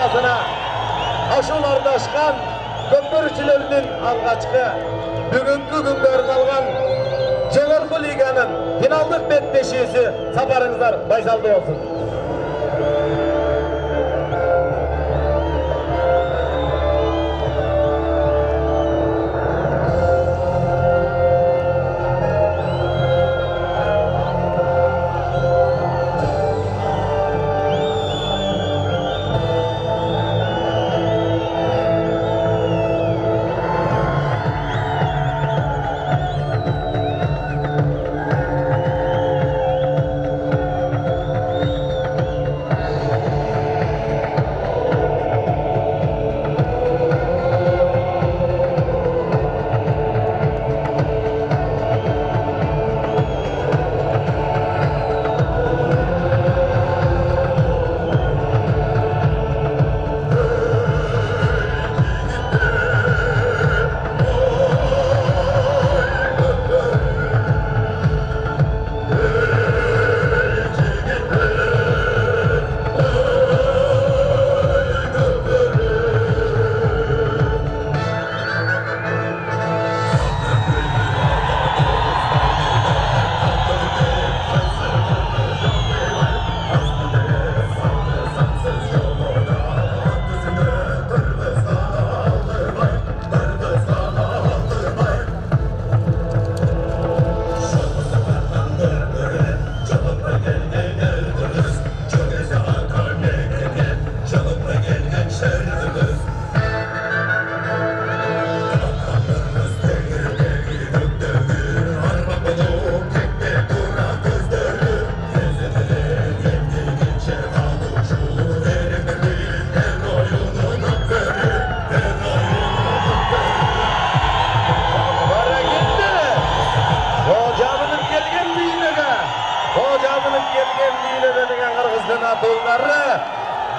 командасына ашулардашқан көпбөрүчүлөрдүн алгачкы бүгүнкү күнгө арналган жогорку лиганын финалдык беттешүүсү сапарыңыздар байсалдуу болсун.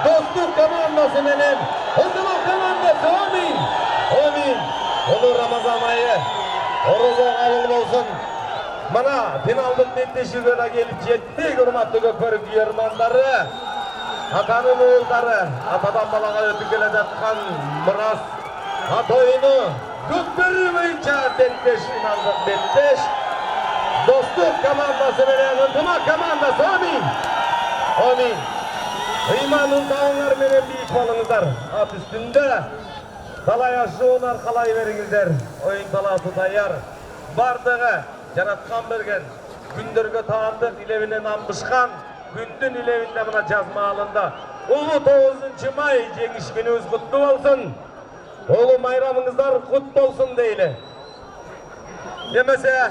Dostluk komandası benim. Hızlık komandası amin. Amin. Olur Ramazan ayı. Oroza kabul olsun. Mana finaldık netleşigöre gelip jettik hurmatlı көкбөрү күйөрмандары. Атанын уулдары, атадан балага өтүп келе жаткан мурас атойну көкбөрү боюнча беттеш финалдык беттеш. Достук командасы менен ынтымак командасы амин. Амин. Ыйманын тағыңар менен бийик болуңуздар. Ат үстүндө талай ашууну аркалай бериңиздер. Оюн талаасы даяр. Бардыгы жараткан берген күндөргө таандык илебинен амбышкан күндүн илебинде мына жазма алында улуу 9 май жеңиш күнүбүз куттуу болсун. Улуу майрамыңыздар кут болсун дейли. Эмесе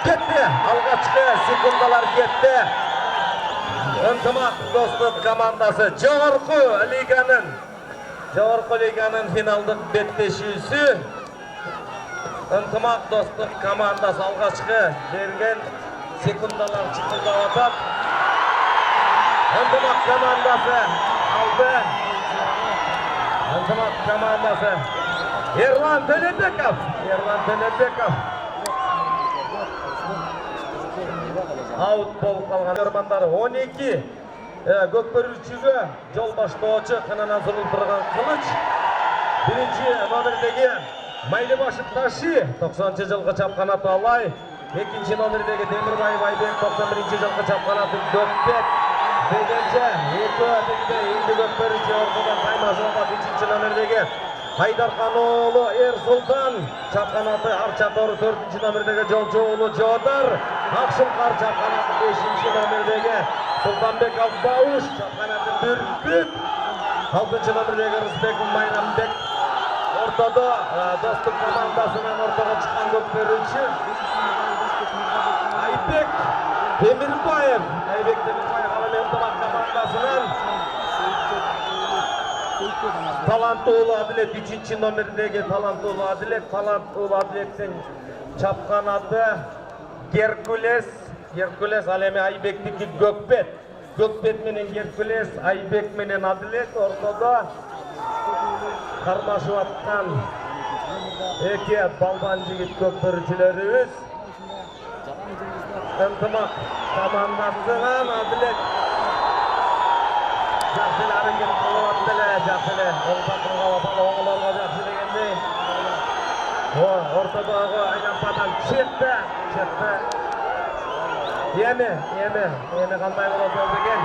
кетти, алгачкы секундалар кетти. Ынтымак достук командасы жогорку лиганын финалдык беттешүүсү. Ынтымак достук командасы алгачкы берген секундалар чыкылдап атат. Ынтымак командасы алды. Ынтымак командасы Ерлан Төлөбеков. Аут болуп калган көрмандары 12 көкбөрүчүгө жол баштоочу кынынан сурултурган кылыч. Биринчи номердеги Майлыбашев Таши 90-жылкы чапканаты Алай. Экинчи номердеги Демирбаев Айбек 91-жылкы чапканаты Көкбек. Дегенче экөөдөгү инди көкбөрүчү ортодон Каймашова 3-чы номердеги Хайдархан уулу Эрсултан чапканаты Арчатору 4-чы номердеги Жолчу уулу Жодар. Акшылкар чапканаты 5-чы номердеги Султанбек Аббауш чапканаты Бүркүт. 6-чы номердеги Рысбеков Майрамбек. Ортодо достук командасынан ортого чыккан көкбөрүчү Айбек Демирбаев. Ынтымак командасынан таланттуу Адилет 3-чы номердеги таланттуу Адилеттин чапканаты Геркулес ал эми Айбектики Көкбет менен Геркулес, Айбек менен Адилет ортодо кармашып аткан эки балбан жигит көкбөрүчүлөрүбүз. Ынтымак командасынан Адилет жакшы аракет кылып эле, жакшы ortadagi aylanmadan chiqdi. Yemi qanday bo'ladi degan.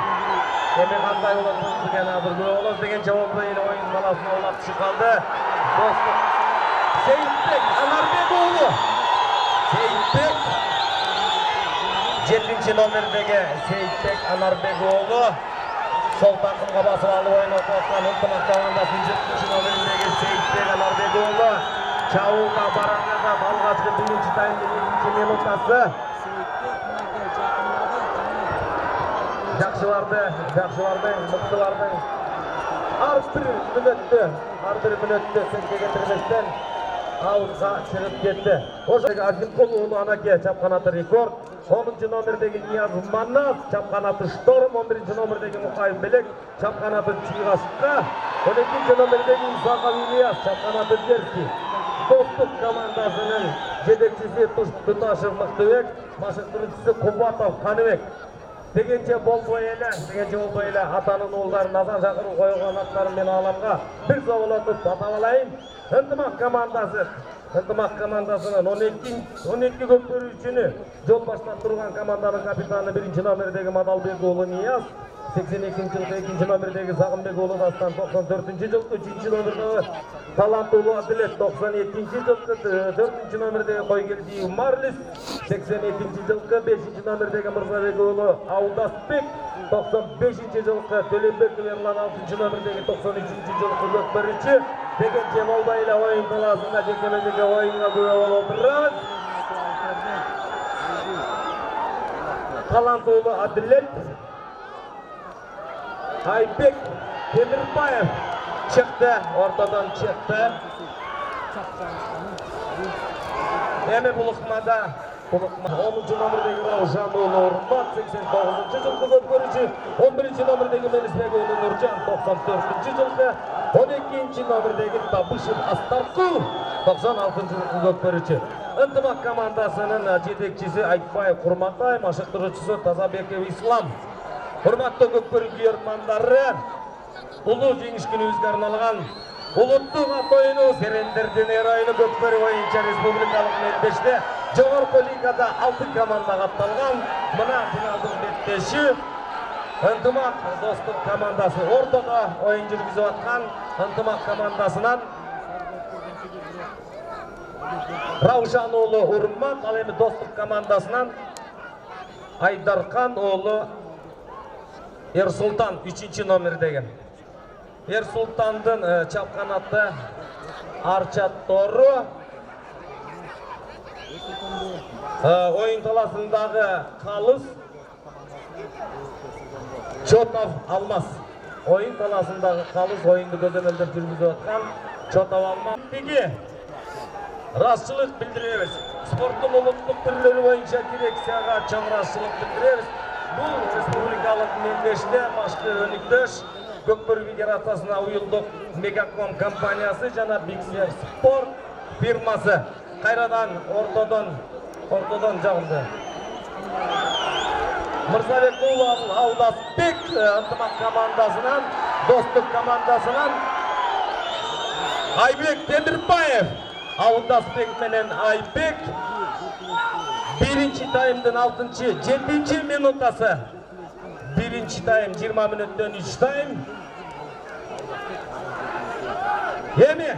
Yemi qanday bo'ladi degan hozir bo'ladi degan javobda yana o'yin balasini olib chiqildi. Do'stlar Seyitbek Anarbekoğlu. Seyitbek 7 nomerdagi Seyitbek Anarbekoğlu sol takımga basıp alıp oynatayotgan Ultimat komandasının 7 nomerdagi Seyitbek Anarbekoğlu Çavulga barangada alğaçkı 1-chi taymning 2 minutasi. Yaxshi vardı, mıқты vardı. Har bir minutda senga keltirmasdan outga chiqib ketdi. O'sha Akimqulov anaka chap qanoti rekord. 10-chi nomerdagi Niyaz Mannaz, chap qanoti Shtorm, 11-chi nomerdagi Muqayyim Belek, chap qanoti Chig'ashqa, 12-chi nomerdagi Isoqov Ilyas, chap qanoti Derski. Do'stlik komandasining yetakchisi Tutashev Maqtubek, mashg'ulotchisi Qubbatov Qanibek. Degençe bol boyayla atanın oğulları nazar çakırıp koyulan atlarım beni alamga bir savulatıp atavalayın. Hıntımak komandasının 12 köpürü üçünü yol baştan durgan komandanın kapitanı 1-chi nomerdagi Madalbekoğlu Niyaz, 82-ci yılda 2-ci nomerdagi Sağımbekoğlu Dastan, 94-ci yılda 3-ci nomerdagi Talantulu Adilet, 97-ci yılda 4-ci nomerdagi Koygeldiyev Marlis, 87-ci yılda 5-ci nomerdagi Mırzabekoğlu Audasbek, 95-ci yılda Төлебекov Erlan, 6-ci nomerdagi 93-ci yılda Gökberici, Degençe Molbayla oyun talasında çekemedeki oyunga güve oldurar. Talantulu Adilet, Aybek Temirbayev çıktı, ortadan çıktı. Emi bulukmada 10-ci nomerdagi Ravşanoğlu Urmat, 89-ci yılda Gökberici, 11-ci nomerdagi Melisbekoğlu Nurcan, 94-ci yılda, 12-ci nomerdagi Tabışev Astarkul, 96-cı yılda Gökberici. Ынтымақ komandasının жетекчisi Айтбаев Құрмантай, машықтырушысы Тазабеков Ислам. Құрматты Gökberi күйермандары, ұлы жеңіс күнімізге арналған Улуттук ат ойыны Серендердин ойыны Gökberi ойынча республикалық медбеште жоғарғы лигада 6 команда катталган. Мына финалдын беттеши Ынтымақ достық командасы ортада ойын жүргізіп аткан Ынтымақ командасынан Равшан оğlu Урмат, ал эми достық командасынан Айдархан оğlu Ерсултан 3-чи номердеги. Ерсултандын чап канаты Арчат Тору. Oyun talasındагы Қалыс Чотов Алмаз. Oyun talasındагы Қалыс oyundu көзөмөлдөп жүргүзүп аткан Чотов Алмаз. Расчылык билдиребиз. Спорттун улуттук түрлөрү боюнча дирекцияга чоң расчылык билдиребиз. Бул республикалык мендеште башкы өнүктөш Gökberi Federatsiyasына уюлдук Мегаком компаниясы жана Биксер Спорт фирмасы кайрадан ортодон жагынды. Мырзабекулов Аудасбек ынтымак командасынан, достук командасынан Айбек Темирбаев, Аудасбек менен Айбек 1-чи таймдын 7-чи минутасы. 1-чи тайм 20 мүнөттөн 3 тайм. Эми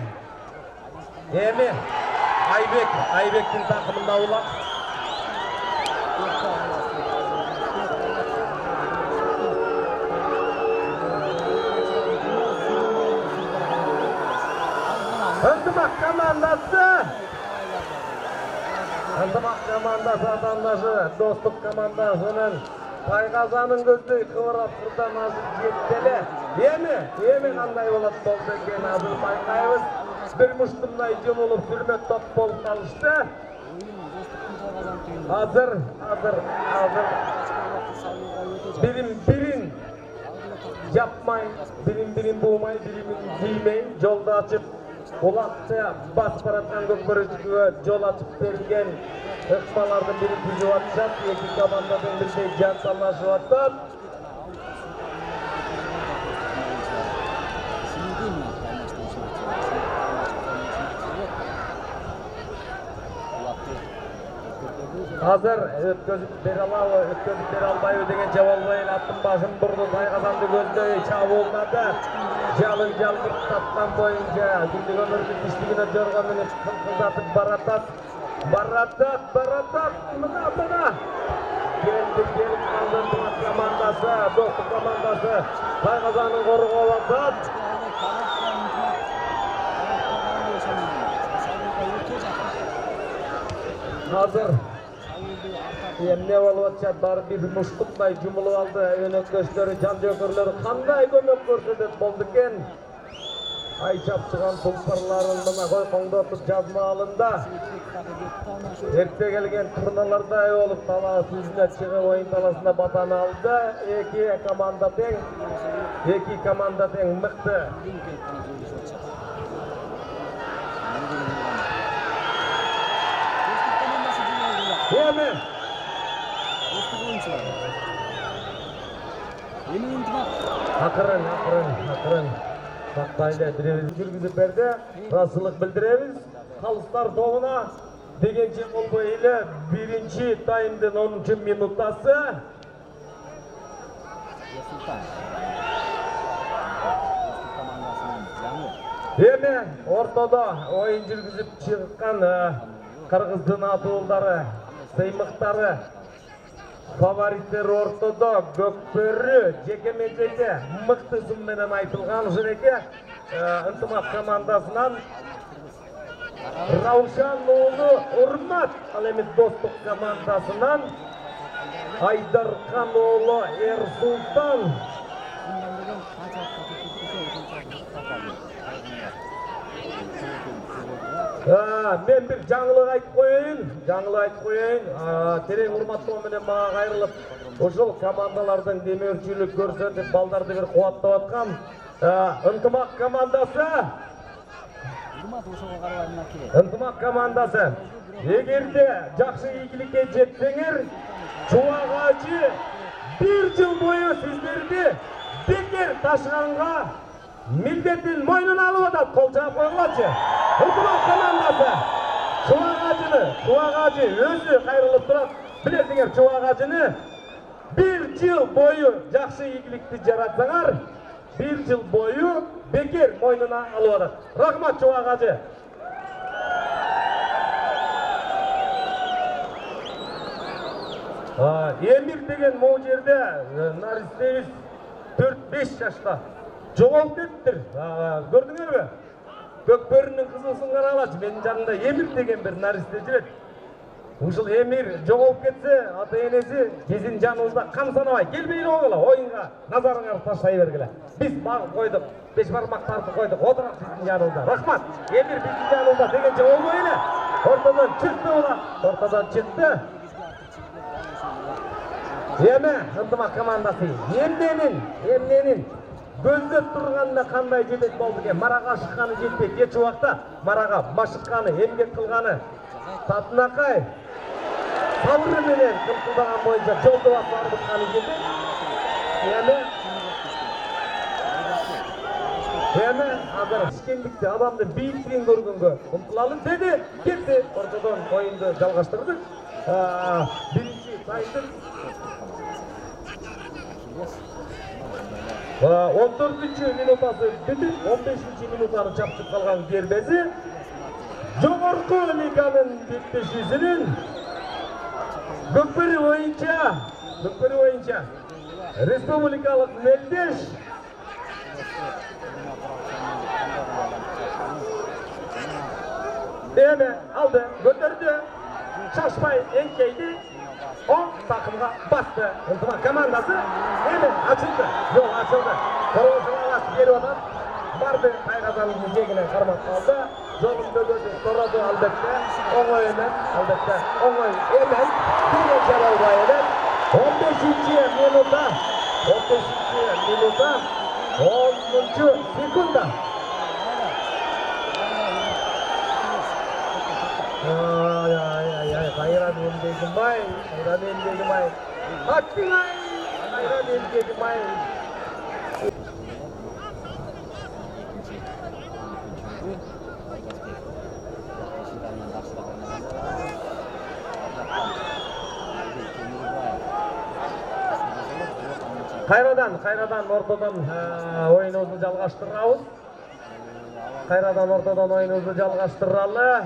Айбектин такымында улат. Ынтымак командасы атандашы достук командасынын Тайгазанын көздөй кыбырап кырдан азыр жеттеле. Эми кандай болот болду экен азыр байкайбыз. Bir muştumday jumulup sürmet top болуп калышты. Азыр Birin yapmay, birin buğmay, birin giymey, jolda açıp Улакча бас бараткан Gökberi'ye жол açıp берилген ыкмалардын бири түзүп атышат. Эки командадын бирдей жан талашып атат. Hazır ötközüp beri albayı degence bolбой аттын башын бурду, Тайгазанды көздөй чабуу olmadı. Жалын жалбыр таптан боюнча күндүк өмүрдүн тиштигине жоргон менен кылкылдатып баратат. Мына. Келип калды командасы, достук командасы. Тайгазанын коргоп атат. Hazır. Emne болуп атышат, баары бир мушкутмай жумулуп алды. Өнөкөчтөрү, жан жөкөрлөрү кандай көмөк көрсөтөт болду экен. Ай чапчыган тулпарларын мына койкоңдотуп жазма алында. Эрте келген турналардай болуп талаа сүзүнө чыгып оюн таласына батаны алды. Эки команда тең мыкты. Эми акырын тактайлы бирибиз жүргүзүп берди. Ыраазычылык билдиребиз. Калыстар тобуна дегенче болбой эле биринчи таймдын 10-минутасы. Эми ортодо оюн жүргүзүп чыккан Кыргыздын атуулдары, сыймыктары, фавориттер ортодо Көкбөрү жеке-менчеде мыктысым менен айтылган жеке ынтымак командасынан Раушан уулу Урмат, ал эми достук командасынан Айдаркан уулу Эрсултан. Мен бир жаңылык айтып коеюн. Терең урматтоо менен мага кайрылып, ушул командалардын демөөрчүлүк көрсөтүп, балдарды бир кубаттап аткан ынтымак командасы. Эгерде жакшы ийгиликке жетсеңер, Чубак Ажы 1 жыл бою сиздерди бекер ташыганга милдетин мойнуна алып атат. Кол жаап койгулачы. Ынтымак командасы Чубак Ажы өзү кайрылып турат. Билесиңер, Чубак Ажыны 1 жыл бою жакшы ийгиликти жаратсаңар, 1 жыл бою бекер мойнуна алып атат. Рахмат Чубак Ажы. Эмир деген могу жерде наристебиз 4-5 жашта жоголуп кетиптир. Көрдүңөрбү? Көкбөрүнүн кызылсын карагылачы. Менин жанымда Эмир деген бир наристе жүрөт. Ушул Эмир жоголуп кетсе, ата-энеси биздин жаныбызда кам санабай келбей койгула, оюнга назарыңарды таштай бергиле. Биз багып койдук, 5 бармак тартып койдук, отурат биздин жаныбызда. Рахмат. Эмир биздин жаныбызда дегенче болбой эле. Ортодон чыкты. Эми ынтымак командасы эмненин көздөп турганына кандай жетет болду экен. Марага ашыкканы жетпей, кеч убакта Марага машыкканы, эмгек кылганы, Татынакай сабыры менен кылкылдаган боюнча жолду басып арбытканы жетет. Эми азыр ишкендикти, адамдын бийиктигин көргөнгө умтулалы деди, кетти. Ортодон оюнду жалгаштырдык. Биринчи таймдын 14-минутасы бүтүп, 15-минутаны чапчып калган дербези жогорку лиганын беттешүүсүнүн Көкбөрү боюнча республикалык мелдеш эми алды, көтөрдү, шашпай эңкейди. Оң такымга басты. Ынтымак командасы эми ачылды. Коргоочулар берип атат. Барды Тайгазандын жегине кармап калды. Жолун бөгөдү, сороду албетте. Оңой эмес. Биринчи болбой эле. 15-минутта 10-секундда. Кайран эмдегимай. Аттыңай. Кайран эмдегимай. Кайрадан ортодон оюнубузду жалгаштырабыз. Кайрадан ортодон оюнубузду жалгаштыралы.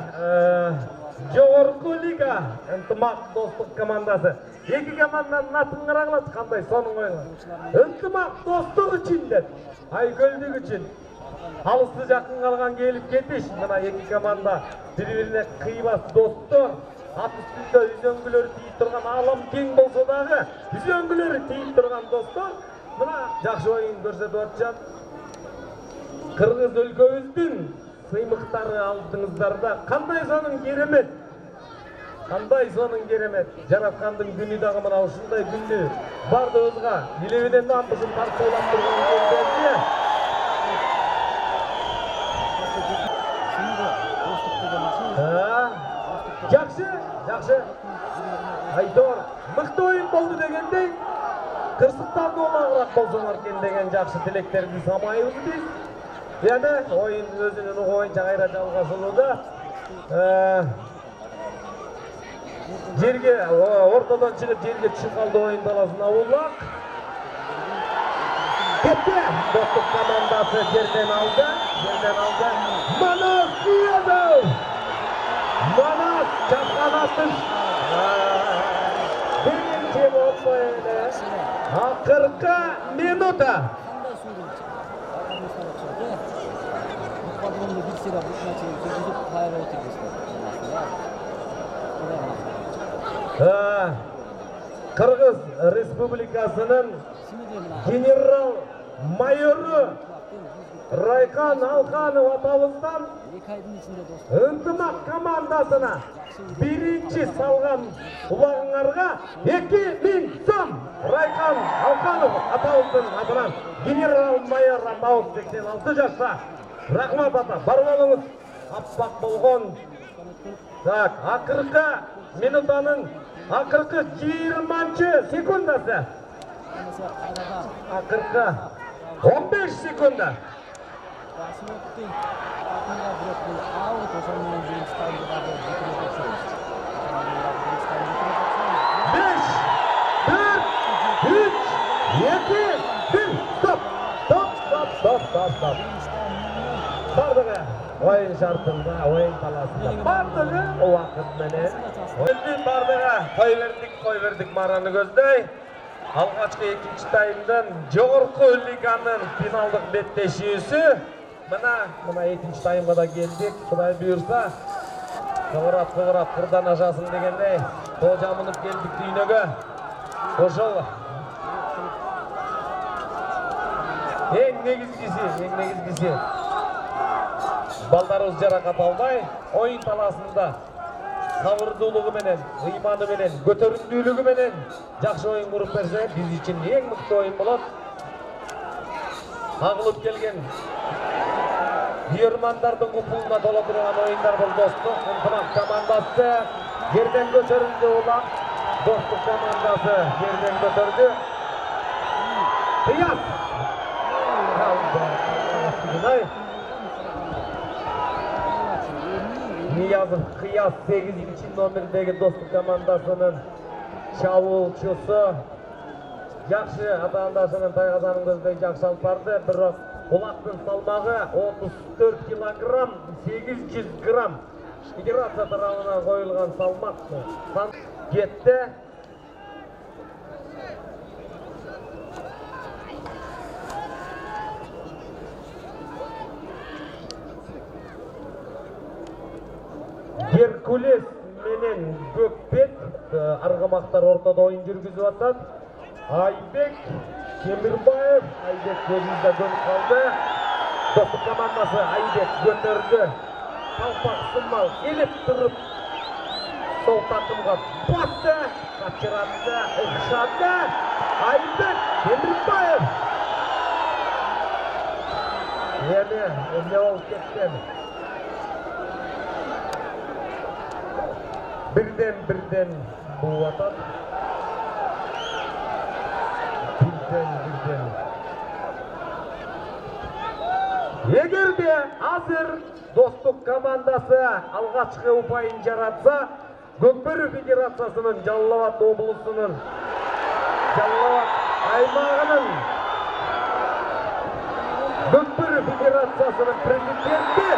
Жогорку лига ынтымак достук командасы. Эки команданын атын карагылат кандай сонун коюлган. Ынтымак достук үчүн деп, айкөлдүк үчүн. Алысты жакын калган келип кетиш. Мына эки команда бири-бирине кыйбас достор. Ат үстүндө үзөңгүлөрү тийип турган алам кең болсо дагы үзөңгүлөрү тийип турган достор. Мына жакшы оюн көрсөтүп атышат. Кыргыз өлкөбүздүн сыймыктары алдыңыздарда. Кандай сонун керемет. Жараткандын күнү дагы мына ушундай күндү бардыгыбызга илебеден андысын тарткылап турган кездерде. Жакшы. Айтор, мыкты оюн болду дегендей, кырсыктарды олагыраак болсоңор экен деген жакшы тилектерди самайбыз биз. Яна оюн өзүнүн угу боюнча кайра жалгашылууда. Жерге ортодон чыгып жерге түшүп калды оюн таласына улак. Кетти. Достук командасы жерден алды. Манас чапкан атыш. Биринчи болсо эле. Акыркы минута. Кыргыз Республикасынын генерал майору Райкан Алканов атабыздан ынтымак командасына биринчи салган улагыңарга 2000 сом Райкан Алканов атабыздын атынан генерал майор атабыз 86 жашта. Рахмат ата, бар болуңуз. Аппак болгон. Так, акыркы минутанын акыркы 20 секундасы. Акыркы 15 секунда. 5, 4, 3, 2, 1, стоп. Бардыгы оюн шартында, оюн таласында. Бардыгы убакыт менен. Кой бердик мараны көздөй. Алгачкы экинчи таймдын жогорку лиганын финалдык беттешүүсү. Мына экинчи таймга да келдик. Кудай буйрса, кыбырап кырдан ашасын дегендей, тожамынып келдик дүйнөгө. Ошол эң негизгиси балдарыбыз жаракат албай, оюн таласында сабырдуулугу менен, ыйманы менен, көтөрүмдүүлүгү менен жакшы оюн куруп берсе, биз үчүн эң мыкты оюн болот. Агылып келген үйөрмандардын купулуна тола турган оюндар бул достук. Ынтымак командасы жерден көтөрүлдү улам. Достук командасы жерден көтөрдү. Кыяс. Ниязов Кыяс 8-ci номердеги достук командасынын чабуулчусу. Жакшы атаандашынын тайгазанын көздөй жакшы алып барды. Бирок улактын салмагы 34 килограмм 800 грамм. Федерация тарабынан коюлган салмак кетти. Геркулес менен Көкбет аргамактар ортодо оюн жүргүзүп атат. Айбек Темирбаев, Айбек көзүндө көнүп калды. Достук командасы Айбек көтөрдү. Талпак сымал келип туруп сол такымга басты, качыратты, ыкшады. Айбек Темирбаев. Эмне болуп кеткен? Birden bu vatan. Birden. Эгерде азыр достук командасы алгачкы упайын жаратса, Көкбөрү Федерациясынын Жалал Абад облусунун Жалал Абад аймағының Көкбөрі Федерациясының президенті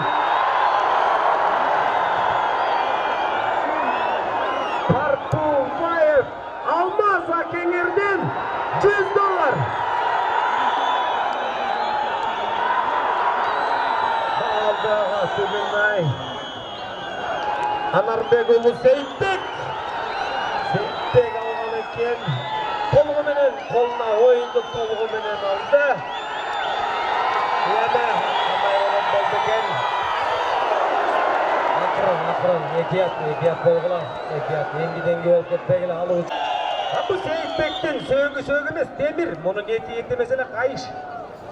Парпубаев Алмаз Акеңерден $100. Алдағы Сөбенай Анарбекұлы Сейітбек алған екен. Толығыменен қолына ойынды толығыменен алды. Яна қандай орын болды екен. Ақырын, екият болғыла. Екият, енгі болып кетпегілі алу. Бұл Сейітбектің сөгі емес, темір. Мұның еті меселе қайыш.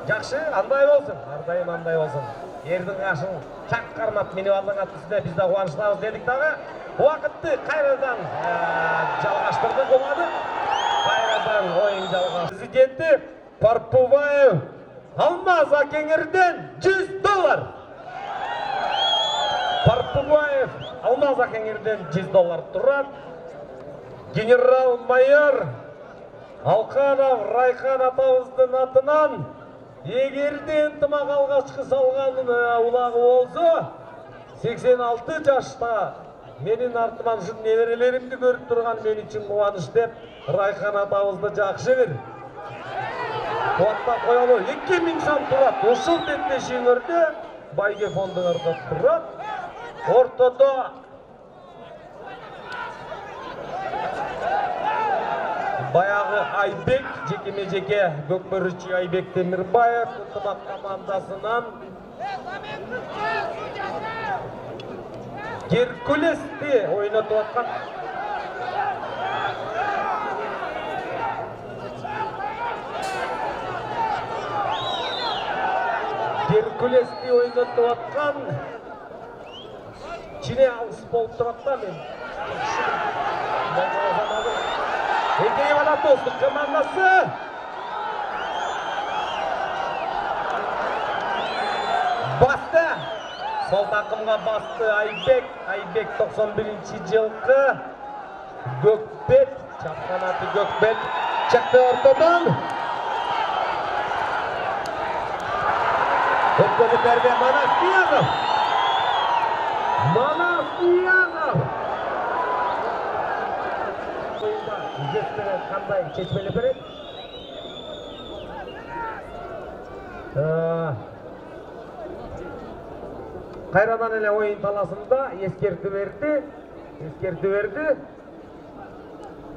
Жақшы, андай болсын. Ардайым андай болсын. Ердің қашын чақ қармап мені алдың аттысында бізді қуаныштамыз дедік дағы. Уақытты қайрадан жалғаштырды болады. Қайрадан ойын жалғаш. Президенті Парпубаев Алмаз Акеңерден $100. Парпубаев Алмаз Акеңерден $100 тұрады. Генерал-майор Алқанов Райхан атауыздың атынан егерде ынтымақ алғашқы салған улағы болса 86 жашта менің артыман үшін неберелерімді көріп тұрған мен үшін қуаныш деп Райхан атауызды жақшы бір. Қуатта қоялы 2000 сом тұрады. Ошыл бетте шеңірді Байге фондың артат тұрады. Ортада баяғы Айбек, жекеме-жеке Көкбөріші Айбек Темірбаев ынтымақ командасынан Геркулесті ойнатып атқан. Геркулесті ойнатып атқан. Чине алыс болып тұрапта мен. Егей бала достық командасы. Басты. Сол тақымға басты Айбек. Айбек 91-ші жылғы. Көкбет. Чапқанаты Көкбет. Чақты ортадан. Өткені тәрбе Манас Ниязов. Жестері қандай шешмелі береді? Қайрадан әлі ойын таласында ескерті берді.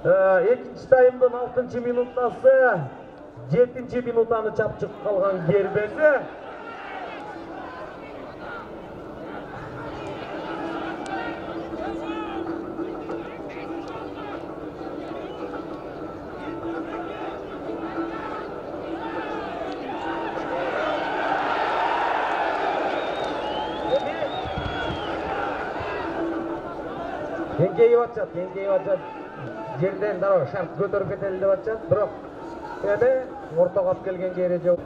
Екінші тайымдың 6-шы минуттасы 7-ші минутаны чапчық қалған Гербезі. Кеңкейіп атшат. Жерден дaro шарт көтеріп кетелі деп атшат. Бірақ әне ортаға келген кері жоқ.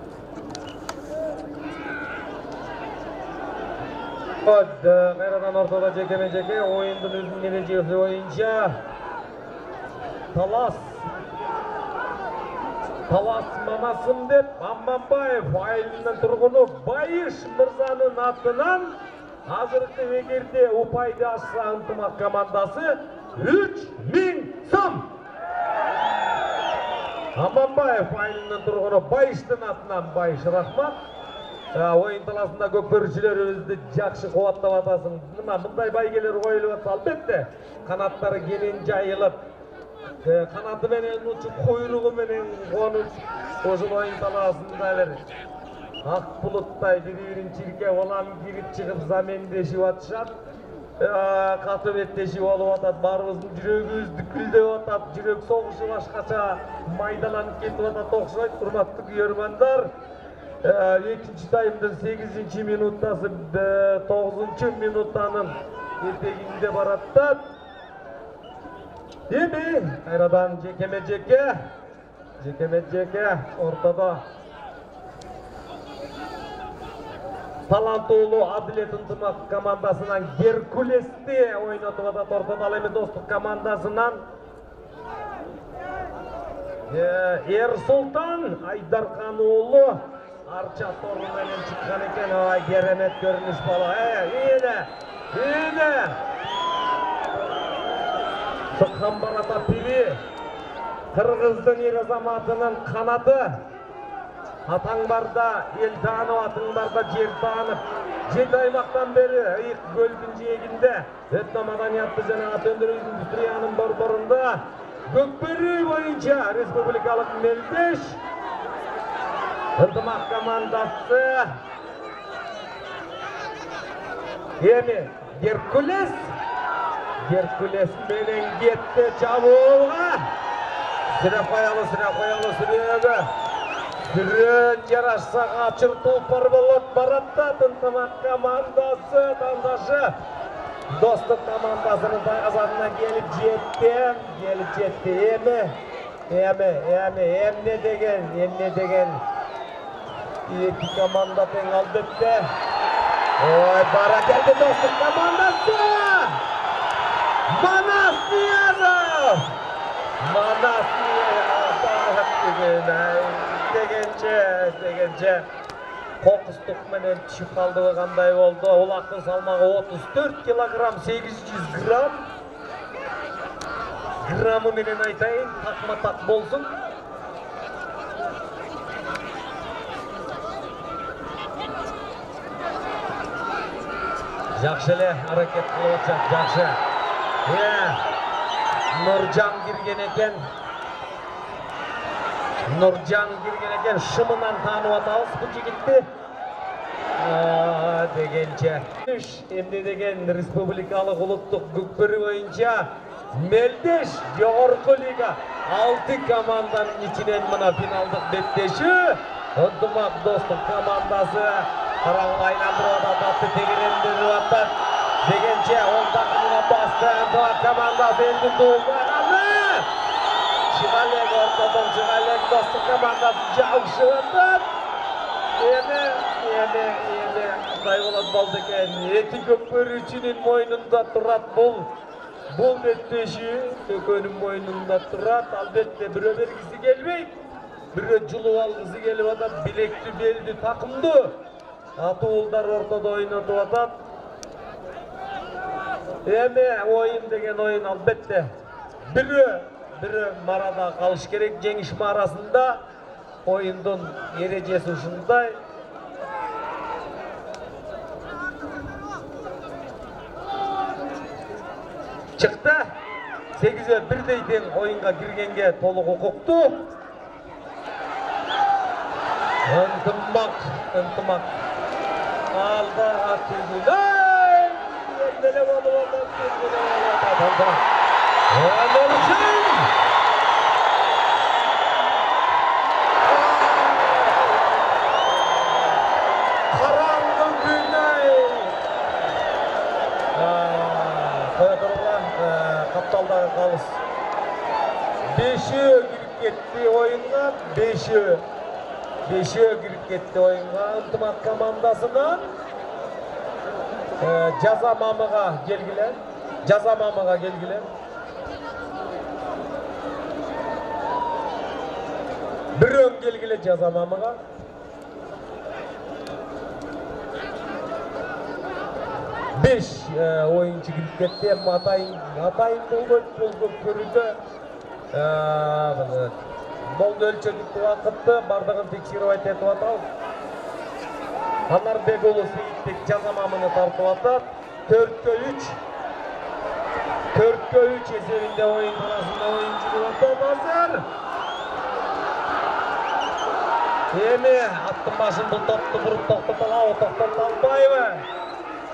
Қайрадан ортада жекеме-жеке ойындың өзінің ережесі ойынша талас мамасым деп Аманбаев айылының тұрғыны Байыш мырзаның атынан Азырқы егерде ұпайды ашса ынтымақ командасы 3000 сом. Аманбаев айылының тұрғыны Байыштың атынан Байыш рахмат. Ойын таласында көкбөрішілер өзді жақшы қуаттап атасын. Мұндай байгелер қойылып атса албетте. Қанаттары кенен жайылып, қанаты менен ұшып, қойрығы менен қонып, осын ойын таласында әлер. Ақ бұлыттай бір-бірін чирке олам киріп шығып замендешіп атышат. Қатып еттешіп олып атат, барымыздың жүрегіз дүкілдеп атат, жүрек соғышы башқаша майдаланып кетіп атат, тоқшылайды, құрматты күйермандар. Екінші тайымдың 8-ші минуттасы 9-ші минуттанын ертегінде бараттат. Деме, қайрадан жекеме-жеке ортада. Талантулы Адилет ынтымақ командасынан Геркулесті ойнатып атат ортада. Ал эми достық командасынан Ersultan Aydarkan уулу арча тору менен чыккан экен. Ой, керемет көрүнүш бала. Ийде. Сыккан барата пири. Кыргыздын эр азаматынын канаты. Атаң барда эл таанып, атың барда жер таанып. 7 аймактан бери ыйык көлдүн жээгинде этно маданиятты жана ат өндүрүү индустриянын борборунда Көкбөрү боюнча республикалык мелдеш ынтымак командасы эми Геркулес менен кетти чабуулга. Сире коелу сүрөбү. Сүрөн жарашса качыр толпор болот бараттат ынтымак командасы тандашы. Достук командасынын тайгазатына келип жетти. Эмне деген эки команда тең албетте. Ой, бара келди достук командасы. Манас Ниязов дегенче кокустук менен түшүп калдыбы кандай болду. Улактын салмагы 34 килограмм 800 грамм. Граммы менен айтайын, такма-так болсун. Жакшы эле аракет кылып атат, жакшы. Нуржан кирген экен, шымынан таанып атабыз бул жигитти. Дегенче. Эмне деген республикалык улуттук көкбөрү боюнча мелдеш жогорку лига 6 команданын ичинен мына финалдык беттешүү ынтымак достук командасы караңгы айландырып атат, атты тегерендирип атат. Дегенче 10 такымына басты ынтымак командасы элдин туулганы. Чыгалек ортодон чыгалек достук командасы жабышып атат. Эми кандай болду экен? Эки көкбөрүүчүнүн мойнунда турат бул беттешүү, экөөнүн мойнунда турат. Албетте бирөө бергиси келбейт, бирөө жулуп алгысы келип атат. Билекти, белди, такымды атуулдар ортодо ойнотуп атат. Эми оюн деген оюн албетте бирөө марада калыш керек. Жеңиш марасында оюндун эрежеси ушундай. Чыкты. 8-1 тең оюнга киргенге толук укуктуу. Ынтымак. Алда атылды. Деле болуп атат. Караңгы күнөй. Коя турган капталдагы калыс. 5-өө кирип кетти оюнга. 5-өө кирип кетти оюнга. Ынтымак командасынан жаза мамыга келгиле. Бирөө келгиле жаза мамыга. 5 оюнчу кирип кетти. Атайын болбойт бул көкбөрүдө. Болду өлчөдүк убакытты бардыгын текшерип этип атабыз. Анар Бегулу Сейитбек жаза мамыны тартып атат. 4-3 эсебинде оюн арасында оюнчу болуп атат. Эми аттын башын бул топту буруп токтото албайбы?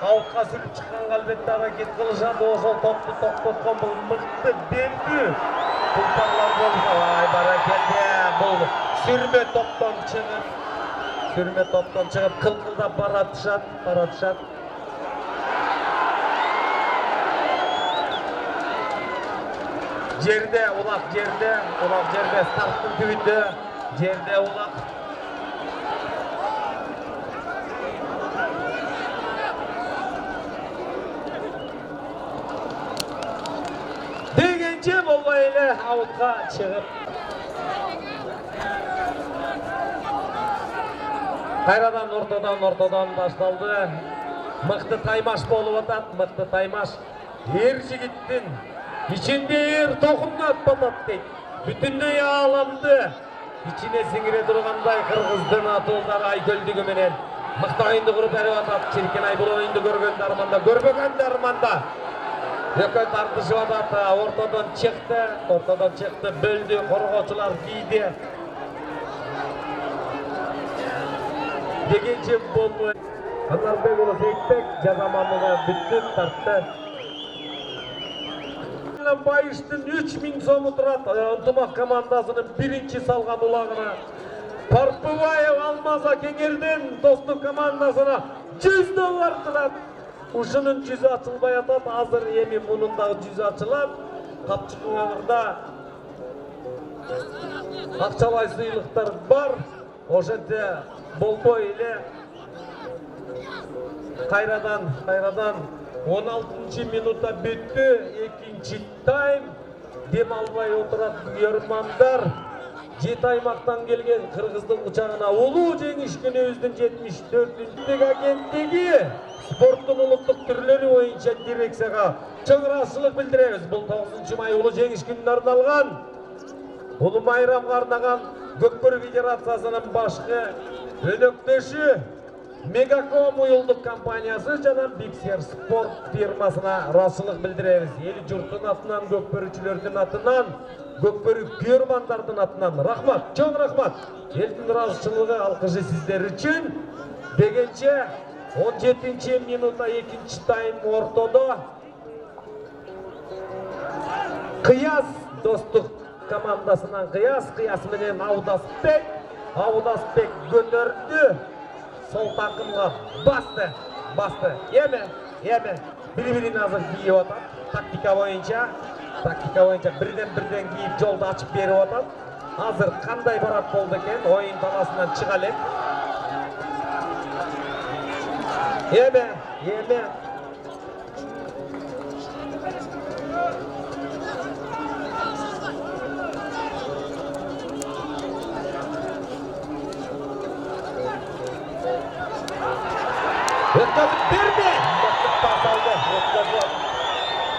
Аутка сүрүп чыкканга албетте аракет кылышат. Ошол топту токтоткон бул мыкты белгүү. Култарлар болуп, ай баракелде. Бул сүрмө топтон чыгып кылкылдап баратышат. Жерде улак старттын түбүндө жерде улак. Дегенче болбой эле аутка чыгып Кайрадан ортодон башталды. Мыкты таймаш болуп атат, мыкты таймаш. Эр жигиттин ичинде эр токумнап атат дейт. Бүтүндөй ааламды ичине сиңире тургандай кыргыздын атуулдары айкөлдүгү менен мыкты оюнду куруп берип атат. Чиркенай бул оюнду көргөндө арманда, көрбөгөндө арманда. Экөө тартышып атат, ортодон чыкты, бөлдү, коргоочулар кийди. Дегенче болду. Канарбек уулу Сейитбек жазаманына бүттүп тартты. Байыштын 3000 сому турат. Ынтымак командасынын биринчи салган улагына. Парпыбаев Алмаза Кеңерден Достук командасына $100 турат. Ушунун жүзү ачылбай атат. Азыр эми мунун дагы жүзү ачылат. Капчыгыңарда акчалай сыйлыктар бар. Ошентсе болбой эле кайрадан 16 минутта бүттү. Экинчи тайм. Дем албай отурат көрөрмандар. 7 аймактан келген кыргыздын учагына улуу жеңишкенибиздин 74-түк агенттиги спорттун улуттук түрлөрү боюнча дирекцияга чоң ыраазычылык билдиребиз. Бул 9 май улуу жеңиш күнүнө арналган, улуу майрамга арнаган Көкбөрү федерациясынын башкы өнөктөшү Мегаком уюлдук компаниясы жана Биксер спорт фирмасына ыраазычылык билдиребиз. Эл журттун атынан, көкбөрүчүлөрдүн атынан, көкбөрү көрөрмандардын атынан рахмат, чоң рахмат. Элдин ыраазычылыгы, алкышы сиздер үчүн. Дегенче 17 минутта экинчи тайм ортодо Кыяс Достук командасынан Кыяс менен Аудасбек көтөрдү. Сол такымга басты. Эме бири-бирин азыр кийип атат. Тактика боюнча бирден кийип жолду ачып берип атат. Азыр кандай барат болду экен? Оюн таласынан чыга элек. Эме Өткізіп берді.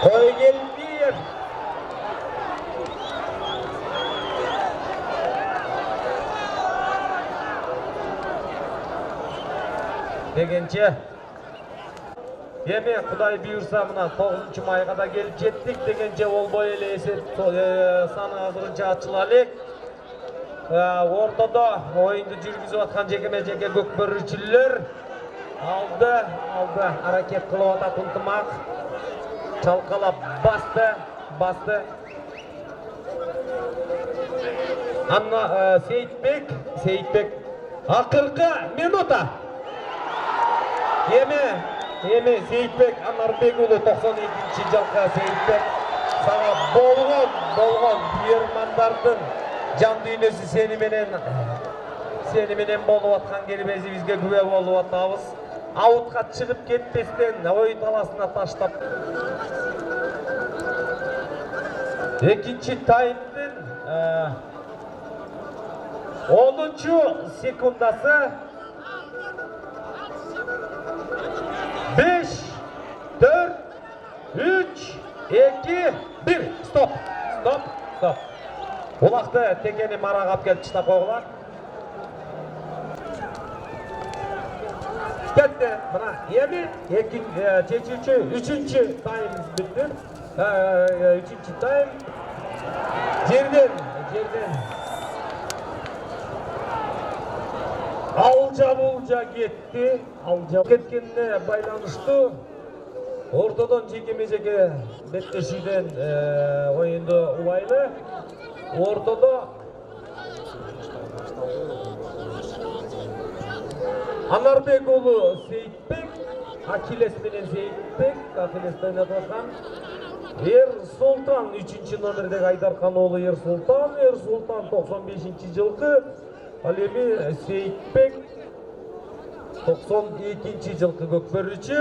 Қойгелдиев. Дегенче. Еме Құдай бұйырса мына 9 майға да келіп жеттік. Дегенче болбой эле эсеп саны азырынча ачылалык. Ортодо оюнду жүргүзүп аткан жеке көкбөрүчүлөр алды аракет кылып атат. Ынтымак чалкалап басты. Анна Сейитбек акыркы минута. Эме Сейитбек Анарбек уулу 92-жылкы Сейитбек сага болгон бүйөрмандардын жан дүйнөсү сени менен болуп аткан келбесибизге күбө болуп атабыз. Аутка чыгып кетпестен оюн таласына таштап. Экинчи таймдын 10-секундасы 5, 4, 3, 2, 1. Стоп. Улакты текени марагап келип чыштап койгула. Кетти. Мына эми үчүнчү тайм бүттү. Үчүнчү тайм жерден алжа кетти. Кеткенине байланыштуу ортодон жеке-жеке беттешүүдөн оюнду улайлы. Ортодо Анарбек уулу Сейитбек, Акилес менен Сейитбек, Акилесте ойноп аткан. Эр Султан 3-чү номердеги Айдаркан уулу Эр Султан 95-жылкы. Ал эми Сейитбек 92-жылкы көкбөрүчү.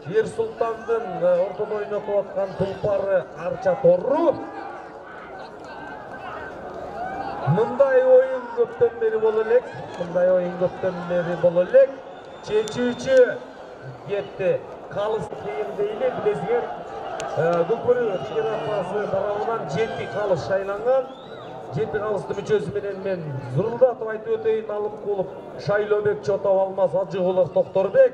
Эр Султандын ортодо ойноп аткан тулпары Арча Торру. Мындай оюн көптөн бeri боло элек. Мындай оюн көптөн бeri боло элек. Чечүүчү кетти. Калыс кийин дейли билесиңер. Көкбөрү федерациясы тарабынан 7 калыс шайланган. 7 калыстын мүчөсү менен мен Зурулдатов айтып өтөйүн, Алыкулов, Шайлобек, Чотов, Алмаз, Ажыгулов, Токторбек,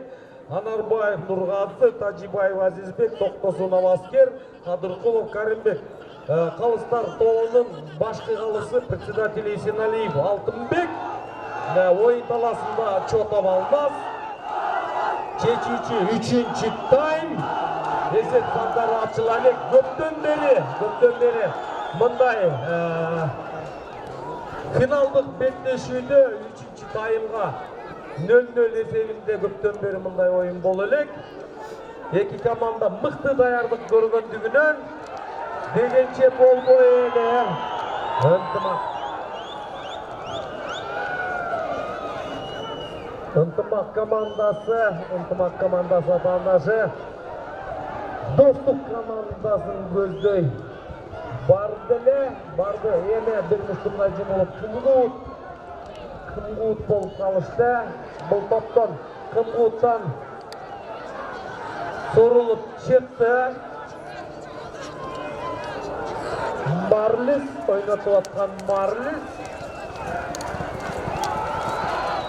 Анарбаев, Нургазы, Тажибаев, Азизбек, Токтосун, Аваскер, Кадыркулов, Каримбек. Калыстар тобунун башкы калысы председатели Исеналиев, Алтынбек. Оюн таласында Чотов, Алмаз. Чечүүчү 3-чү тайм. Эсеп сандары ачыла элек. Көптөн бери мындай финалдык беттешүүдө 3-чү таймга 0-0 эсебинде көптөн бери мындай оюн боло элек. Эки команда мыкты даярдык көргөндүгүнөн дегенче болбой эле. Ынтымак командасы атаандашы Достук командасын көздөй барды. Эме бир мушумдай жумулуп Кымгут болуп калышты. Бул топтон Кымгуттан сорулуп чыкты. Марлис ойнотуп аткан Марлис.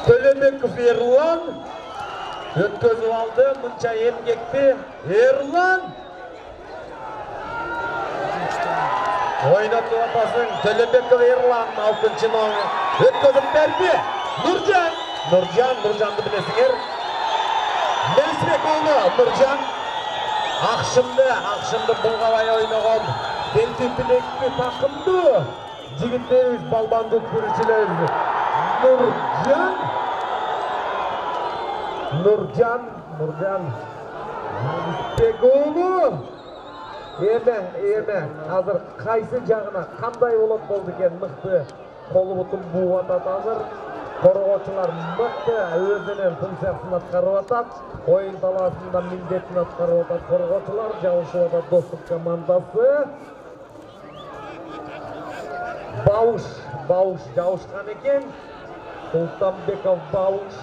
Төлөбеков Эрлан өткөзүп алды. Мынча эмгекти Эрлан ойнотуп атасың. Төлөбеков Эрлан 6-чы өткөзүп берди. Нуржанды билесиңер. Мелисбек уулу Нуржан акшымды булгабай ойногон белтипилектүү такымдуу жигиттерибиз, балбандык көрүүчүлөр. Нуржан Мелисбек уулу эме азыр кайсы жагына кандай болот экен, мыкты колу бутун бууп атат. Азыр коргоочулар мыкты өзүнүн функциясын аткарып атат. Оюн талаасында милдетин аткарып атат коргоочулар. Жабышып атат Достук командасы. Бауш жабышкан экен. Султанбеков Бауш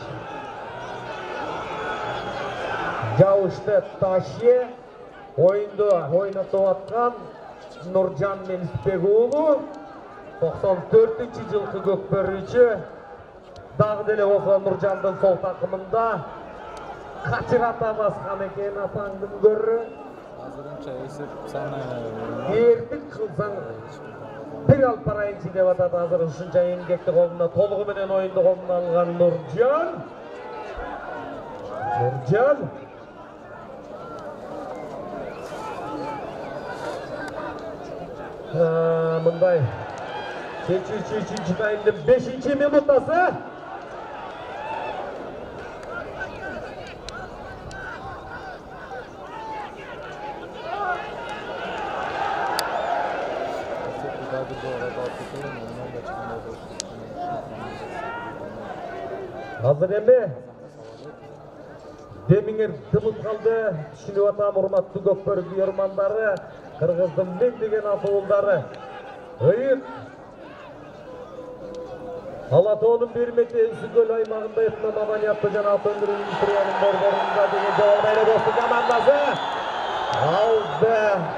жабышты. Таши оюнду ойнотуп аткан Нуржан Мелисбек уулу 94-жылкы көкбөрүүчү. Дагы деле болсо Нуржандын сол такымында качырата баскан экен атаңдын көрү. Азырынча эсеп саны эрдик кылсаң бир алып барайынчы деп атат. Азыр ушунча эмгекти колуна толугу менен оюнду колуна алган Нуржан мындай чечүүчү 3-чү таймдын 5-чи минутасы. Азыр эми демиңер дымып калды. Түшүнүп атам, урматтуу көкбөрү күйөрмандары, кыргыздын мен деген атуулдары. Ыйык Ала тоонун 1 метр Үсүкөл аймагында этномаданияттуу жана ат өндүрүү индустриянын борборунда деген жабылмайлы Достук командасы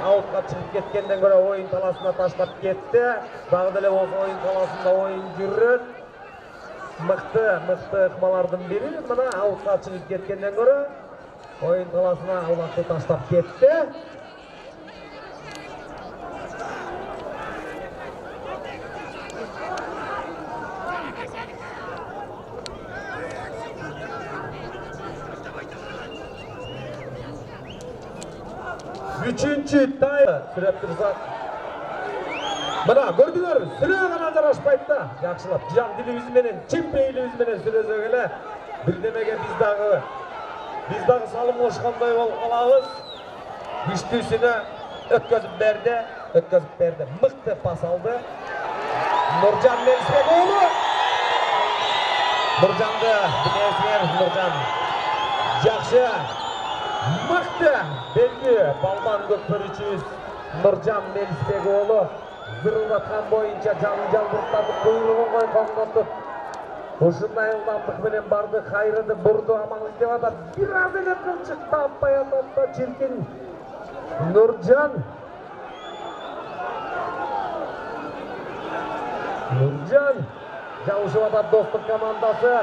аутка чыгып кеткенден көрө оюн таласына таштап кетти. Дагы деле болсо оюн таласында оюн жүрөт. Мыкты ыкмалардын бири мына аутка чыгып кеткенден көрө оюн таласына албакты таштап кетти. Üçüncü tayм сүрөп турсак. Мына көрдүңөр, сүрөө гана жарашпайт да. Жакшылап, жан дилибиз менен, чын пейилибиз менен сүрөсөк эле бирдемеге биз дагы салымлашкандай болуп калабыз. Күчтүүсүнө өткөзүп берди. Мыкты пас алды. Нуржан Мелисбек уулу. Нуржанды билесиңер, Нуржан жакшы. Мыкты белгилүү балбан көкбөрүүчүбүз Нуржан Мелисбек уулу зырылдаткан боюнча жаңжал буртатып буйругун койгон котуп ушундай ылдамдык менен барды, кайрыды, бурду, амал издеп атат. Бир аз эле кылчык таппай атат да чиркин Нуржан жабышып атат Достук командасы,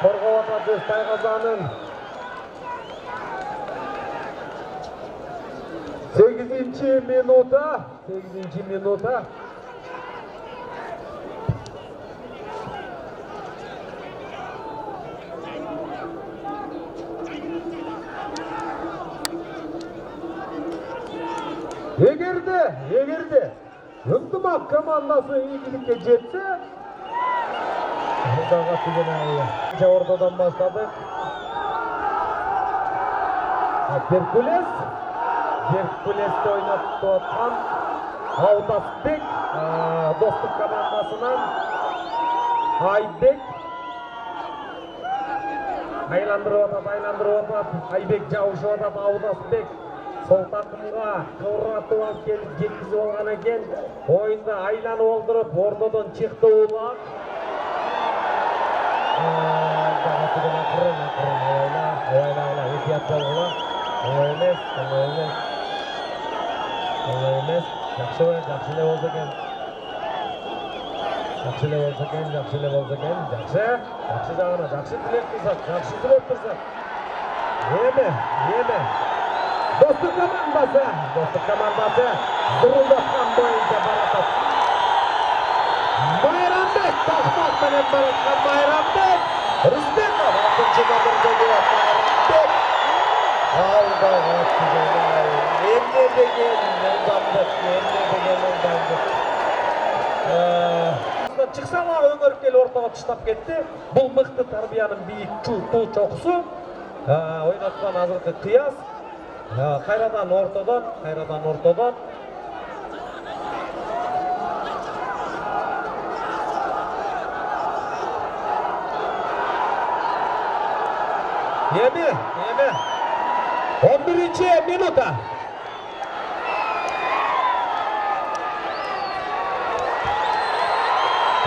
коргоп атат өз тайгазанын. 8-минута. Эгерде Ынтымак командасы ийгиликке жетсе, мындага тигенайы. Ортодон баштадык. Геркулести ойнотуп аткан Аудасбек, Достук командасынан Айбек айландырып атат. Айбек жабышып атат, Аудасбек сол такымга кыбыратып алып келип жеткизип алган экен. Оюнда айланып олдуруп ортодон чыкты Улак. Жақсы эле болду экен. Жақсы жагына, жақсы тилек турсак. Эме. Достук командасы зырылдаткан боюнча баратат. Майрамбек тахмат менен бараткан Майрамбек. Рызбеков 6-номердеги Майрамбек. Алдага тигенай. Эмне деген ылдамдык. Чыксала өңөркел ортого таштап кетти. Бул мыкты тарбиянын бийик туу чокусу. Ойноткон азыркы кыяс. Кайрадан ортодон. Эми 11-минута.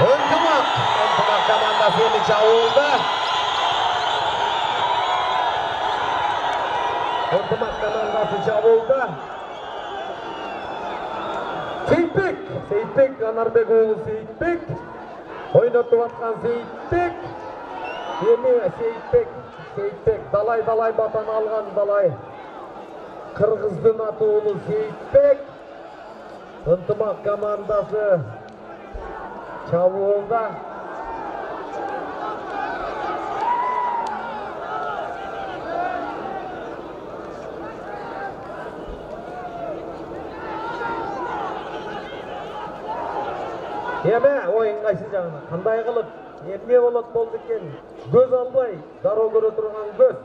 Ынтымак командасы эми жабылды. Сейитбек, Анарбек уулу Сейитбек. Ойнотуп аткан Сейитбек. Эми Сейитбек далай батан алган далай. Кыргыздын атуулу Сейитбек. Ынтымак командасы чабуулда. Эме оюн кайсы жагына, кандай кылып, эмне болду экен? Көз албай, дароо көрө турган көз.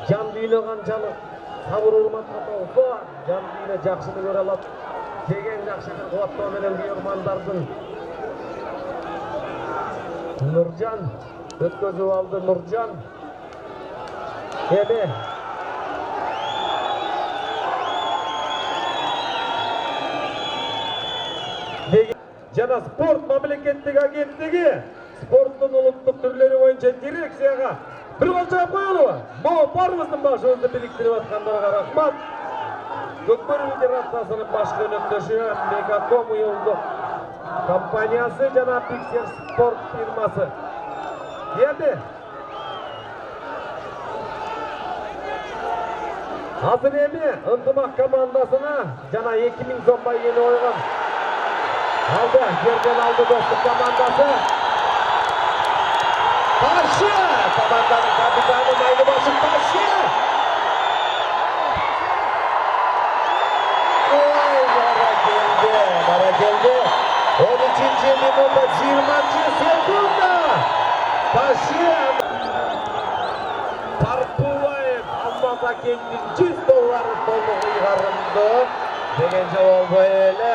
Жан дүйнө канчалык сабыр урматка толсо, жан дүйнө жакшыны көрө алат деген жакшы бир кубаттоо менен күйөрмандардын. Нуржан өткөзүп алды. Нуржан эме жана спорт мамлекеттик агенттиги спорттун улуттук түрлөрү боюнча дирекцияга бир кол чаап коелубу? Могу баарыбыздын башыбызды бириктирип аткандарга рахмат. Көкбөрү федерациясынын баш өнөктөшү Мегаком уюлдук компаниясы жана Пиксер спорт фирмасы. Эми азыр Ынтымак командасына жана 2000 сомго ийгени койгон алды, жерден алды Достук командасы. Ташы! Команданын капитаны Майлыбашев Ташы! Ой, бара келди. 13-минута 20-секунда. Ташы! Тарпубаев Алмат Акендин $100 толук ыйгарымды деген жабол эле.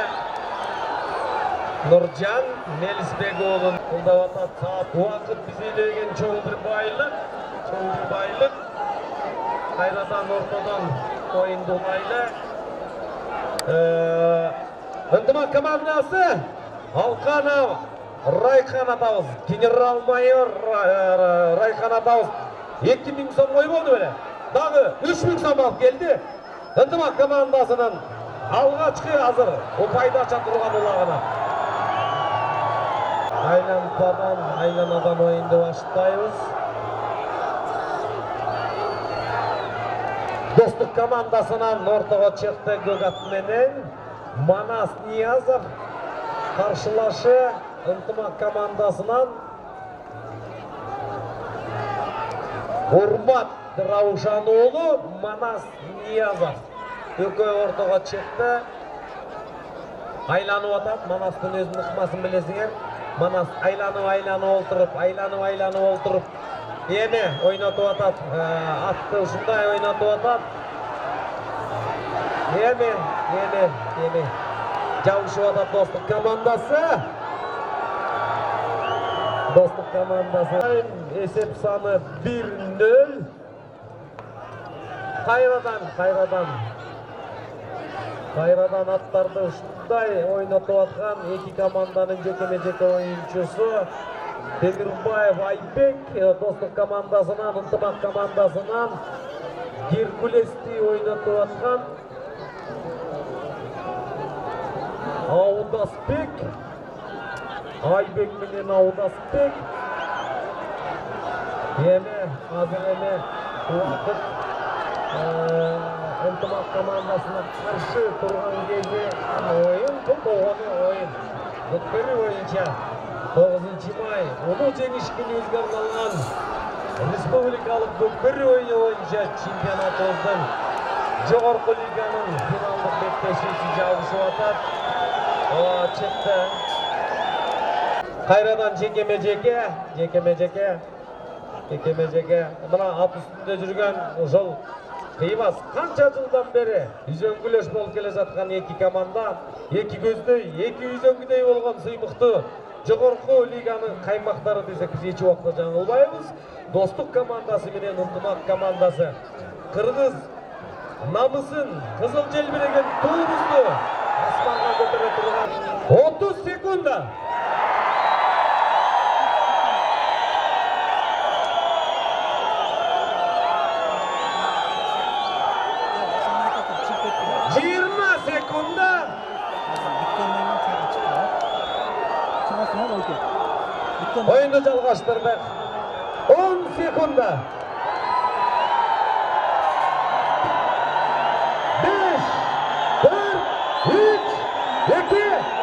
Нуржан Мелисбек уулун кылдап атат. Саат убакыт биздеген чоң бир байлык. Кайрадан ортодон оюнду улайлы. ынтымақ командасы Алқанов Райхан атабыз, генерал-майор Райхан атабыз 2000 сом қой болды беле. Дағы 3000 сом алып келді. Ынтымақ командасының алғашқы азыр ұпайдаша тұрған ұлағына. Айланадан ойынды баштайбыз. Достық командасынан ортаға чыкты Гөгат менен Манас Ниязов қаршылашы. Ынтымақ командасынан Урмат Раушанұлы, Манас Ниязов. Көкөй ортаға чыкты. Айланып атат, Манастың өзінің ықмасын білесіңер. Манас айланып отырып. Еме ойнатып атат, атты ұшындай ойнатып атат. Еме. Жауышып атат достық командасы. Достық командасы. Есеп саны 1-0. Қайрадан аттарды ұшындай ойнатып атқан екі команданың жеке-жеке ойыншысы Темирбаев Айбек, достық командасынан, ынтымақ командасынан Геркулесті ойнатып атқан Аудасбек, Айбек менен Аудасбек. Қазір уақыт ынтымақ командасына қарсы тұрған кезде ойын, бұл тоғаны ойын. Көкпері ойынша 9 май ұлы жеңіс күніне арналған республикалық көкпері ойыны бойынша чемпионатымыздың жоғарғы лиганың финалдық беттесуі жалғасып атат. Чыкты. Қайрадан жекеме-жеке. Мына ат үстінде жүрген жол қибас. Қанша жылдан бері үзеңгілеш болып келе жатқан екі команда, екі көздей, екі үзеңгідей болған сыймықты жоғарғы лиганың қаймақтары десек біз еш уақытта жаңылбаймыз. Достық командасы менен ынтымақ командасы қырғыз намысын қызыл желбіреген туымызды аспанға көтере тұрған 30 секунда. Oyunu жалғастырдық. 10 секунда. 5, 4, 3, 2,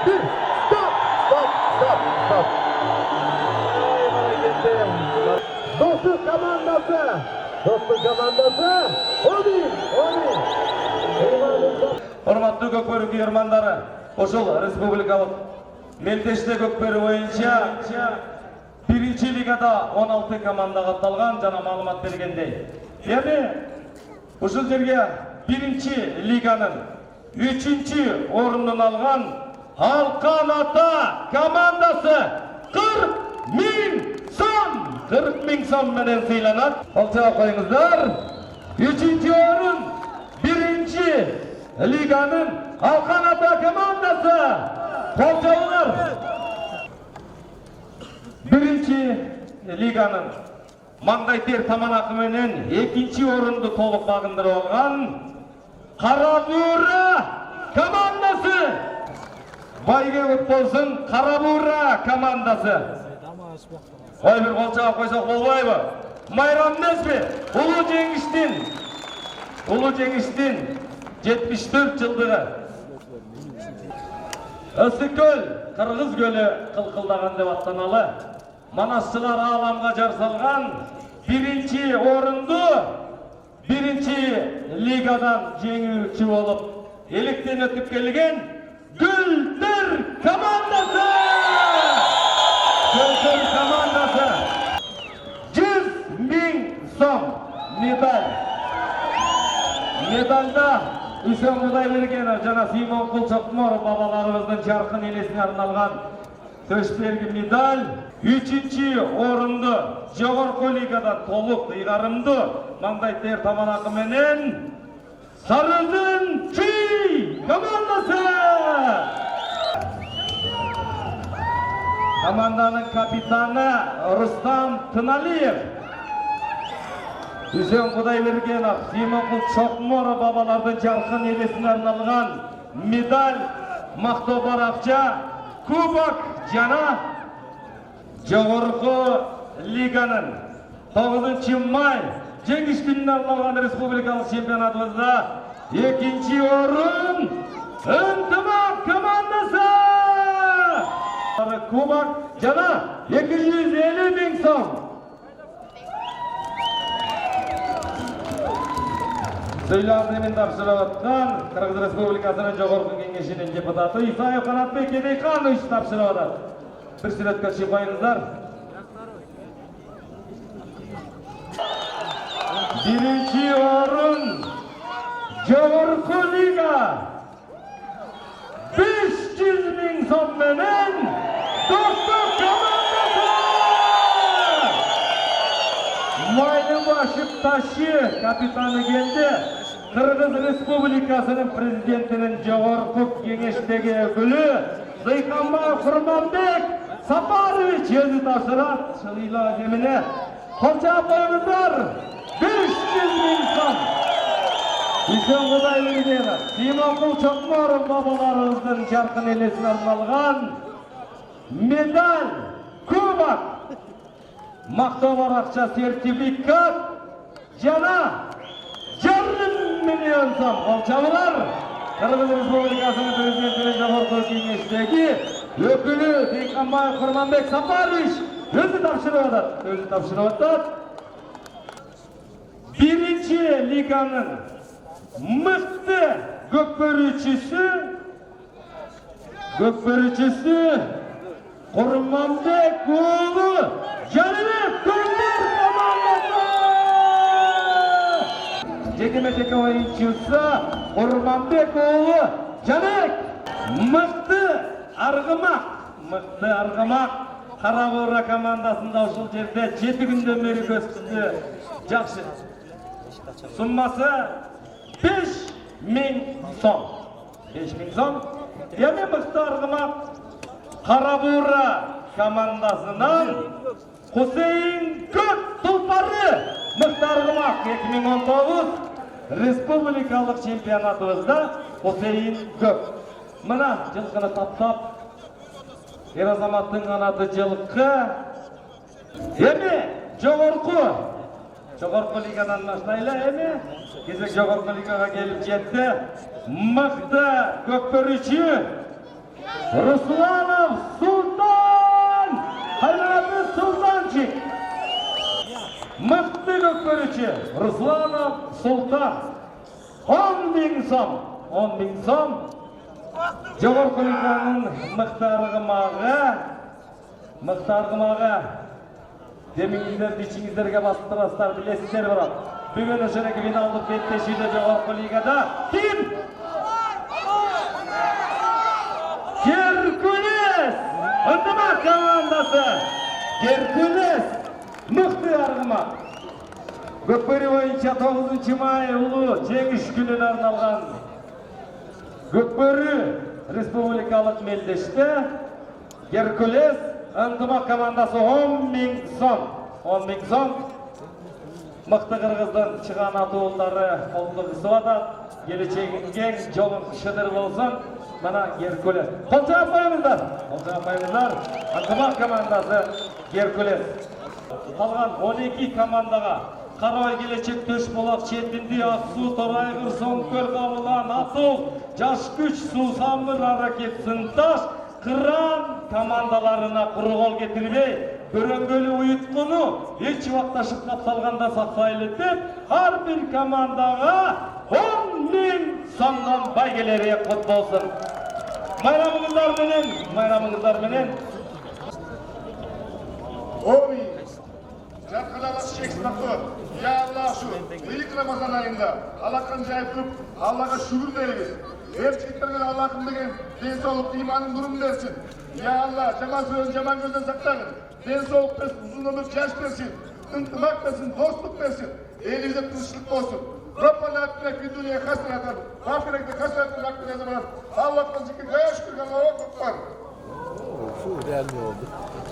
1. Стоп. Достық командасы. Ойын. Құрметті көкпері күйермандары, ошол республикалық Мелдеште көкпері ойынша биринчи лигада 16 команда катталган жана маалымат бергендей. Эми ушул жерге биринчи лиганын 3-чү орунун алган Алкан Ата командасы 40 миң сом менен сыйланат. Алча коюңуздар. 3-чү орун биринчи лиганын Алкан Ата командасы. Қолчалылар. Бірінші лиганың маңдайтер таманақы менен екінші орынды толық бағындырып алған Қарабура командасы. Байге өт болсын Қарабура командасы. Ой, бір қолчаға қойсақ болбайбы? Майрам Несбе, ұлы жеңіштің 74 жылдығы. Ысыкөл, Қырғыз көлі қылқылдаған деп аттаналы. Манасшылар аламға жарсалған биринчи орынды биринчи лигадан жеңүүчү болып еліктен өтіп келген Гүлдер командасы! 100 миң сом медаль. Медальда Үсен Құдайбергенов жана Симон Құлшоқмор бабаларыбыздың жарқын елесіне арналған төшбергі медаль. 3-чү орынды жоғарғы лигадан толық ыйгарымды маңдайтер таманақы менен Сарыдын Чүй командасы команданың капитаны Рустам Тыналиев. Үсен Құдайбергенов, Симонқұл Шоқморов бабалардың жарқын елесіне арналған медаль, мақтау ақша, кубок жана жоғарғы лиганың 9 май жеңіс күніне арналған республикалық чемпионатымызда екінші орын Ынтымақ командасы! Кубок жана 250 мың сом. Сөйлемдермен тапсырып отқан Қырғыз Республикасының жоғарғы кеңесінің депутаты Исаев Қанатбек Кедейханович тапсырып отыр. Bir suratga çıkmayınızlar. Birinci orun Joğurku Liga 500 bin son menen Dostluk komandası Maylıbaşı Taşı kapitanı geldi. Kırgız Respublikasının prezidentinin Joğurku Kengeştegi ökülü Zaykanbay Kurmanbek Saparovich өзі тапсырат шылыйла земіне қолша қойыңыздар 500 мың сом. Үсен Құдайбергенов, Симонқұл Шоқморов бабаларымыздың жарқын елесіне арналған медаль, кубок, мақтау ақша сертификат жана 1,5 миллион сом. Қолшабылар Қырғыз Республикасының президентінің жоғарғы кеңесіндегі өкілі Зайканбай Құрманбек Сапарович өзі тапсырып отыр. Бірінші лиганың мықты көкбөрүчүсү Құрманбек уулу Жаныбек Көндер командасы! Жекеметеке ойынчысы Құрманбек уулу Жаныбек мықты арғымақ Қарабура командасында ушул жерде 7 күндөн бери көстүндү. Жакшы. Суммасы 5,000 сом. 5,000 сом. Эми мыкты арғымақ Қарабура командасынан Хусейин Көк Тұлпары мыкты арғымақ 2019 республикалық чемпионатыбызда Хусейин Көк. Мына жылқыны таптап, ер азаматтың қанаты жылқы. Эми жоғарғы лигадан баштайлы, эми кезек жоғарғы лигаға келіп жетті. Мықты көкбөрүчү Русланов Султан! Қайраты Султанчик! Мықты көкбөрүчү Русланов Султан! 10,000 сом! 10,000 сом! Жоғарғы лиганың мықты арғымағы деміңіздер, бечіңіздерге бастырастар білесіздер барам. Бүгін үшірек финалдық беттешуді жоғарғы лигада кім? Геркулес! Ынтымақ командасы! Геркулес! Мықты арғымақ! Көкбөрі бойынша 9 май ұлы жеңіс күнін арналған Көкбөрі республикалық мелдешті Геркулес ынтымақ командасы 10,000 сом. 10,000 сом. Мықты Қырғыздың шыған атуылдары қолдық ұсывады. Келечегінге жолын шыдыр болсын. Мына Геркулес. Қолша апайымыздар. Ынтымақ командасы Геркулес. Қалған 12 командаға Қарабай келечек Төшболақ, Четінді, Ақсу, Торайғыр, Соңкөл, Қабылан, Атыл, Жаш күш, Сусамыр, Аракет, Сынташ, Қыран командаларына құрығол кетірбей, көрінгөлі ұйытқыны еш уақытта шыққап салғанда сақсайлы деп, har bir командаға 10,000 сомнан байгелері құт болсын. Майрамыңыздар менен. Жарқылалас шексінақы, я Аллах шу, Велик Рамазан айында, Аллахқан жайып көп, Аллаға шүгір дейміз. Емшіктерген Аллахым деген денсаулық иманын нұрын берсін. Я Аллах, жаман сөзін жаман көзден сақтағын. Денсаулық берсін, ұзын өмір жаш берсін, ынтымақ берсін, достық берсін, елімізде тыныштық болсын. Rabbana atina fid dunya hasanatan wa fil akhirati hasanatan wa qina adhaban nar. Allah'tan zikir ve şükür Allah'a akbar. Real mi oldu?